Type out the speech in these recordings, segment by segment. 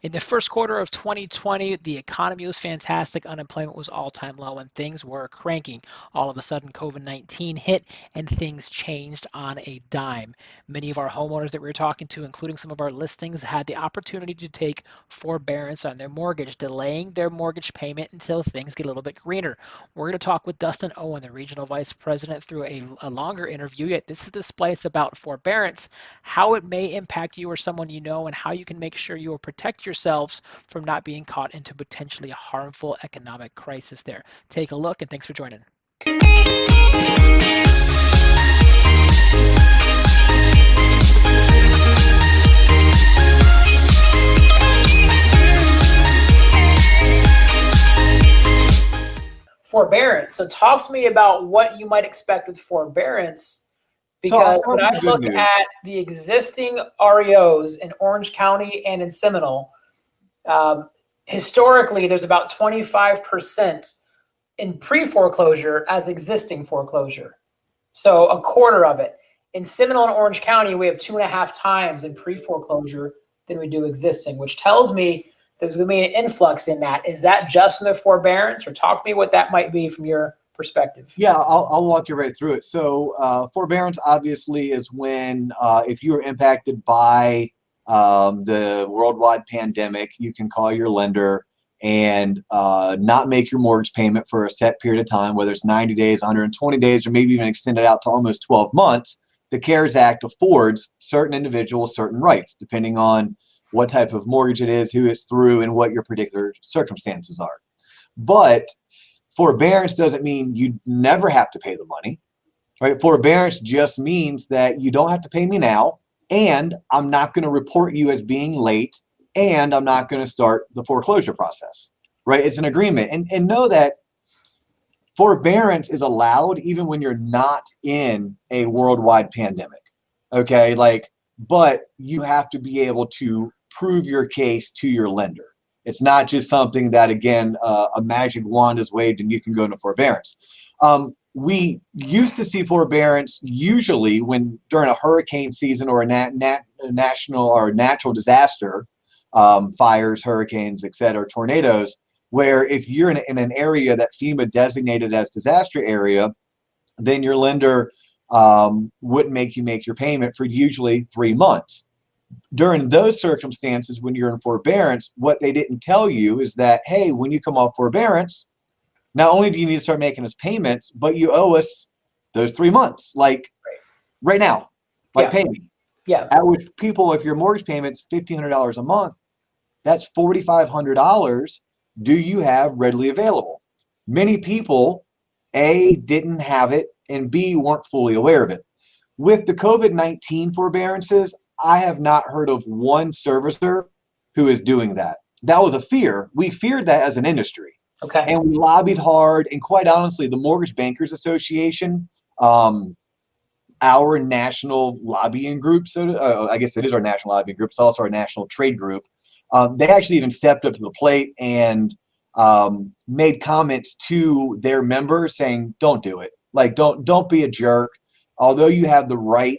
In the first quarter of 2020, the economy was fantastic, unemployment was all-time low, and things were cranking. All of a sudden, COVID-19 hit, and things changed on a dime. Many of our homeowners that we were talking to, including some of our listings, had the opportunity to take forbearance on their mortgage, delaying their mortgage payment until things get a little bit greener. We're going to talk with Dustin Owen, the Regional Vice President, through a longer interview. Yet this is this place about forbearance, how it may impact you or someone you know, and how you can make sure you will protect yourselves from not being caught into potentially a harmful economic crisis there. Take a look, and thanks for joining. Forbearance. So talk to me about what you might expect with forbearance, because when I look at the existing REOs in Orange County and in Seminole, historically there's about 25% in pre-foreclosure as existing foreclosure. So a quarter of it. In Seminole and Orange County, we have 2.5 times in pre-foreclosure than we do existing, which tells me there's going to be an influx in that. Is that just in the forbearance, or talk to me what that might be from your perspective? Yeah, I'll walk you right through it. So forbearance obviously is when if you are impacted by the worldwide pandemic, you can call your lender and not make your mortgage payment for a set period of time, whether it's 90 days, 120 days, or maybe even extend it out to almost 12 months. The CARES Act affords certain individuals certain rights, depending on what type of mortgage it is, who it's through, and what your particular circumstances are. But forbearance doesn't mean you never have to pay the money, right? Forbearance just means that you don't have to pay me now, and I'm not going to report you as being late, and I'm not going to start the foreclosure process, right? It's an agreement. And know that forbearance is allowed even when you're not in a worldwide pandemic, okay? But you have to be able to prove your case to your lender. It's not just something that, again, a magic wand is waved and you can go into forbearance. We used to see forbearance usually when during a hurricane season or a national or natural disaster, fires, hurricanes, etc., tornadoes, where if you're in an area that FEMA designated as disaster area, then your lender wouldn't make you make your payment for usually 3 months. During those circumstances, when you're in forbearance, what they didn't tell you is that, hey, when you come off forbearance, not only do you need to start making us payments, but you owe us those 3 months, like right now, like pay me. Yeah. At which people, if your mortgage payment's $1,500 a month, that's $4,500 do you have readily available. Many people, A, didn't have it, and B, weren't fully aware of it. With the COVID-19 forbearances, I have not heard of one servicer who is doing that. That was a fear. We feared that as an industry. Okay. And we lobbied hard. And quite honestly, the Mortgage Bankers Association, our national lobbying group, I guess it is our national lobbying group, it's also our national trade group, they actually even stepped up to the plate and made comments to their members saying, don't do it. Like, don't be a jerk. Although you have the right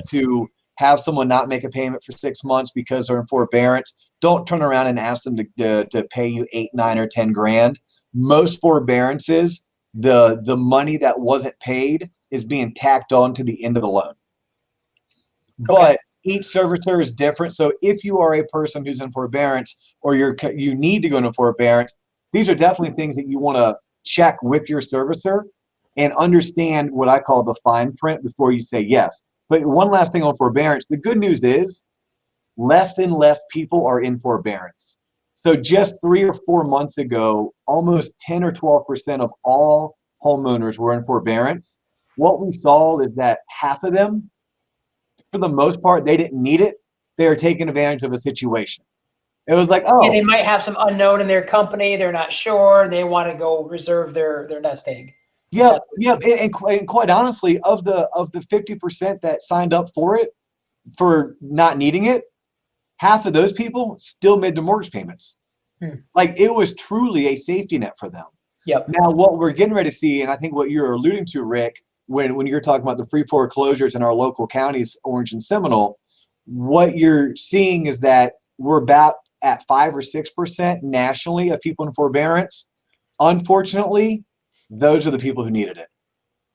to have someone not make a payment for 6 months because they're in forbearance, don't turn around and ask them to pay you 8, 9, or 10 grand. Most forbearances, the money that wasn't paid is being tacked on to the end of the loan. But each servicer is different. So if you are a person who's in forbearance or you need to go into forbearance, these are definitely things that you want to check with your servicer and understand what I call the fine print before you say yes. But one last thing on forbearance, the good news is less and less people are in forbearance. So just 3 or 4 months ago, almost 10 or 12% of all homeowners were in forbearance. What we saw is that half of them, for the most part, they didn't need it. They were taking advantage of a situation. It was like, oh. Yeah, they might have some unknown in their company. They're not sure. They want to go reserve their nest egg. Yeah. And quite honestly, of the 50% that signed up for it, for not needing it, half of those people still made their mortgage payments. Like, it was truly a safety net for them. Yep. Now, what we're getting ready to see, and I think what you're alluding to, Rick, when you're talking about the free foreclosures in our local counties, Orange and Seminole, what you're seeing is that we're about at 5 or 6% nationally of people in forbearance. Unfortunately, those are the people who needed it.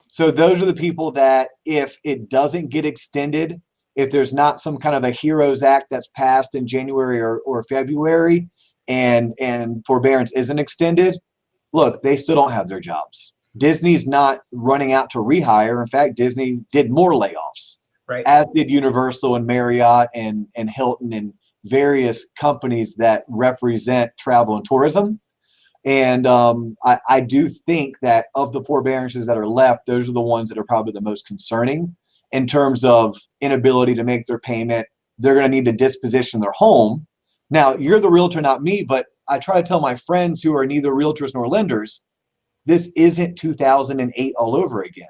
So those are the people that if it doesn't get extended, if there's not some kind of a HEROES Act that's passed in January or February and forbearance isn't extended, look, they still don't have their jobs. Disney's not running out to rehire. In fact, Disney did more layoffs, Right. as did Universal and Marriott and Hilton and various companies that represent travel and tourism. And I do think that of the forbearances that are left, those are the ones that are probably the most concerning in terms of inability to make their payment. They're going to need to disposition their home. Now, you're the realtor, not me, but I try to tell my friends who are neither realtors nor lenders, this isn't 2008 all over again.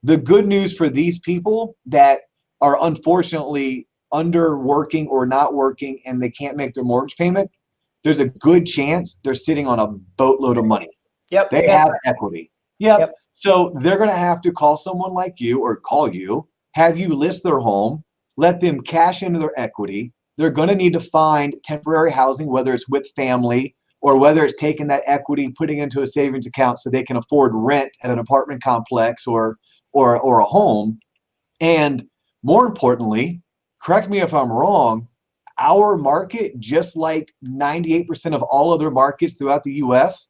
The good news for these people that are unfortunately underworking or not working and they can't make their mortgage payment, there's a good chance they're sitting on a boatload of money. Yep. They Yes, have sir. equity. Yep. Yep. So they're going to have to call someone like you or call you, have you list their home, let them cash into their equity. They're going to need to find temporary housing, whether it's with family or whether it's taking that equity, putting into a savings account so they can afford rent at an apartment complex or a home. And more importantly, correct me if I'm wrong, our market, just like 98% of all other markets throughout the US,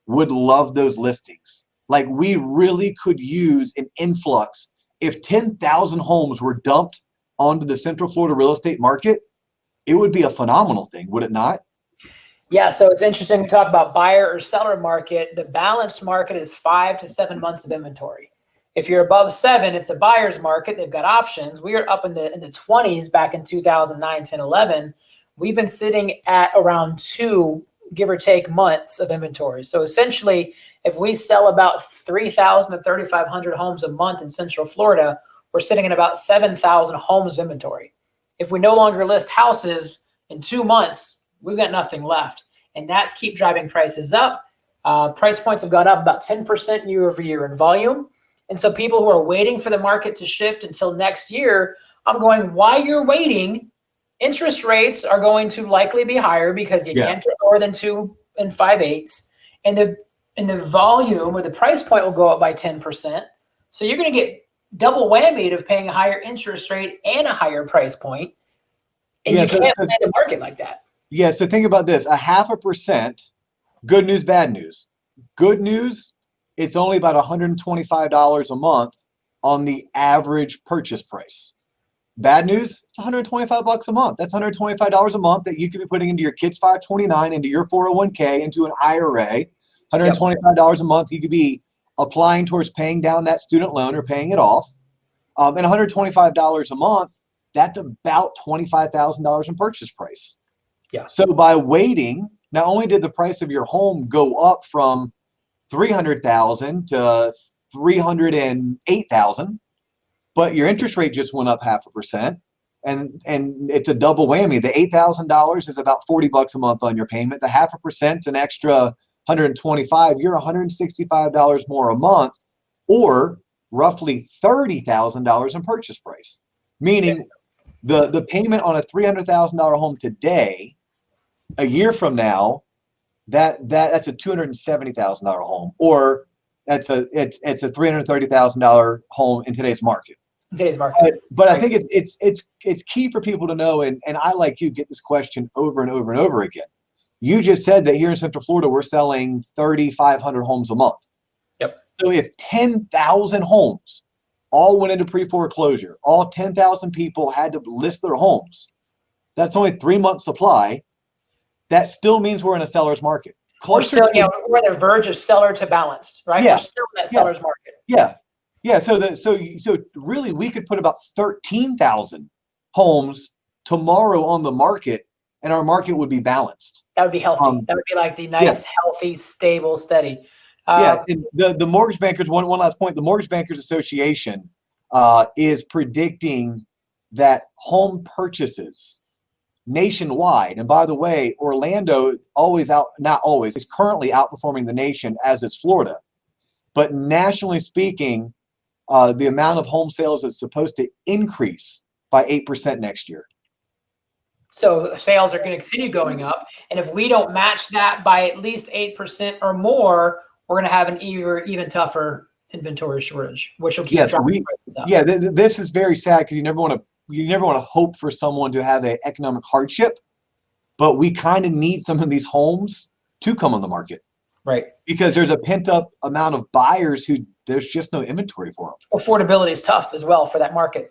would love those listings. Like we really could use an influx. If 10,000 homes were dumped onto the Central Florida real estate market, it would be a phenomenal thing, would it not? Yeah, so it's interesting to talk about buyer or seller market. The balanced market is 5 to 7 months of inventory. If you're above 7, it's a buyer's market. They've got options. We were up in the 20s back in 2009, 10, 11. We've been sitting at around 2, give or take, months of inventory. So essentially, if we sell about 3,000 to 3,500 homes a month in Central Florida, we're sitting at about 7,000 homes of inventory. If we no longer list houses in 2 months, we've got nothing left. And that's keep driving prices up. Price points have gone up about 10% year over year in volume. And so people who are waiting for the market to shift until next year, I'm going, while you're waiting, interest rates are going to likely be higher because you can't get more than 2 5/8. And the volume or the price point will go up by 10%. So you're going to get double whammy of paying a higher interest rate and a higher price point. And you can't play the market like that. Yeah, so think about this, 0.5%, good news, bad news. Good news, it's only about $125 a month on the average purchase price. Bad news, it's $125 a month. That's $125 a month that you could be putting into your kid's 529, into your 401k, into an IRA. $125 a month you could be applying towards paying down that student loan or paying it off. And $125 a month, that's about $25,000 in purchase price. Yeah. So by waiting, not only did the price of your home go up from $300,000 to $308,000, but your interest rate just went up 0.5%, and it's a double whammy. The $8,000 is about $40 a month on your payment. The 0.5% is an extra $125. You're $165 more a month, or roughly $30,000 in purchase price. Meaning, the payment on a $300,000 home today, a year from now, that's a $270,000 home, or it's a $330,000 home in today's market. But I think it's key for people to know, and I, like you, get this question over and over and over again. You just said that here in Central Florida we're selling 3,500 homes a month. Yep. So if 10,000 homes all went into pre-foreclosure, all 10,000 people had to list their homes, that's only 3 months supply. That still means we're in a seller's market. We're on the verge of seller to balanced, right? Yeah. We're still in that seller's market. Yeah. So really, we could put about 13,000 homes tomorrow on the market, and our market would be balanced. That would be healthy. That would be like the nice, healthy, stable, steady. And the mortgage bankers. One last point. The Mortgage Bankers Association is predicting that home purchases nationwide, and by the way, Orlando is currently outperforming the nation, as is Florida. But nationally speaking, the amount of home sales is supposed to increase by 8% next year. So sales are going to continue going up. And if we don't match that by at least 8% or more, we're going to have an even tougher inventory shortage, which will keep driving prices up. Yeah, this is very sad because you never want to hope for someone to have an economic hardship, but we kind of need some of these homes to come on the market. Right. Because there's a pent up amount of buyers who there's just no inventory for them. Affordability is tough as well for that market.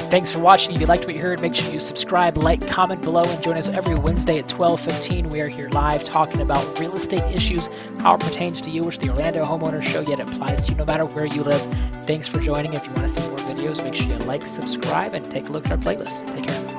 Thanks for watching. If you liked what you heard, make sure you subscribe, like, comment below, and join us every Wednesday at 12:15. We are here live talking about real estate issues, how it pertains to you, which the Orlando Homeowners Show yet applies to you no matter where you live. Thanks for joining. If you want to see more videos, make sure you like, subscribe, and take a look at our playlist. Take care.